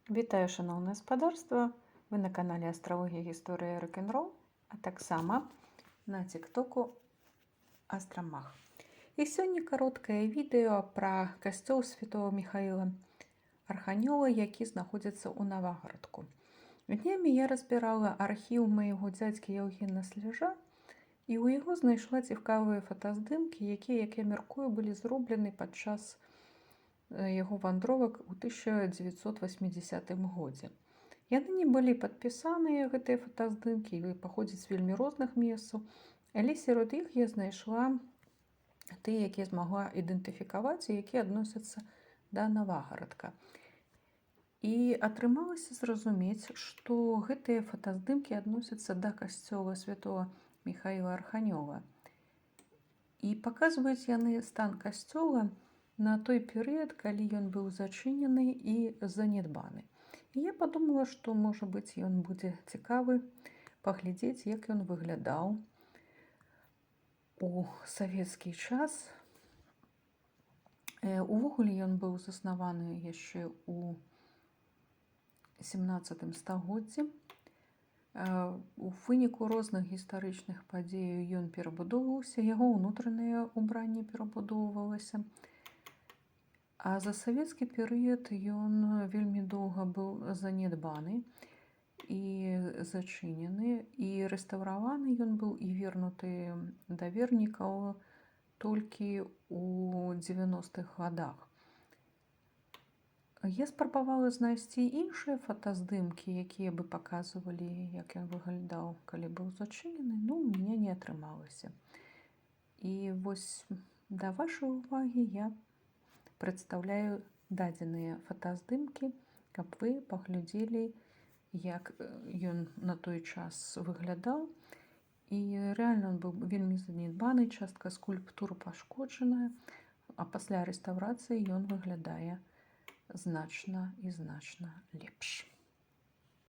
Вітаю, шановне господарство! Ви на каналі Астрологія, Історія, Рок-н-рол, а так само на тіктоку Астромах. І сьогодні коротке відео про костел Святого Михаила Архангела, який знаходиться у Новоградку. Днями я розбирала архів моєго дядьки Євгена Сляжа, і у його знайшла цікаві фотоздимки, які, як я міркую, були зроблені під час його вандровак у 1980 годзе. Яны не былі падпісаныя, гэтыя фотаздымкі, і паходзяць з вельмі розных месцаў, але сярод іх я знайшла тыя, якія змагла ідэнтыфікаваць і якія адносяцца да Новагарадка. І атрымалася зразумець, што гэтыя фотаздымкі адносяцца да касцёла Святого Михаила Архангела. І паказваюць яны стан касцёла на той перыяд, калі ён быў зачынены і занядбаны. І я подумала, што, можа быць, ён будзе цікавы паглядзець, як ён выглядаў у савецкі час. Увогуле ён быў заснаваны яшчэ ў 17 стагоддзі. У выніку розных гістарычных падзеяў ён перабудоўваўся, яго ўнутранае ўбранне перабудоўвалася. А за савецкі перыяд ён вельмі доўга быў занядбаны і зачынены, і рэстаўраваны ён быў і вернуты да вернікаў толькі ў 90-х гадах. Я спрабавала знайсці іншыя фотаздымкі, якія бы паказвалі, як ён выглядаў, калі быў зачынены, у мяне не атрымалася. І вось да вашай увагі я прадстаўляю дадзеныя фотаздымкі, каб вы паглядзелі, як ён на той час выглядаў. І рэальна ён быў вельмі занядбаны, частка скульптур пашкоджаная, а пасля рэстаўрацыі ён выглядае значна і значна лепш.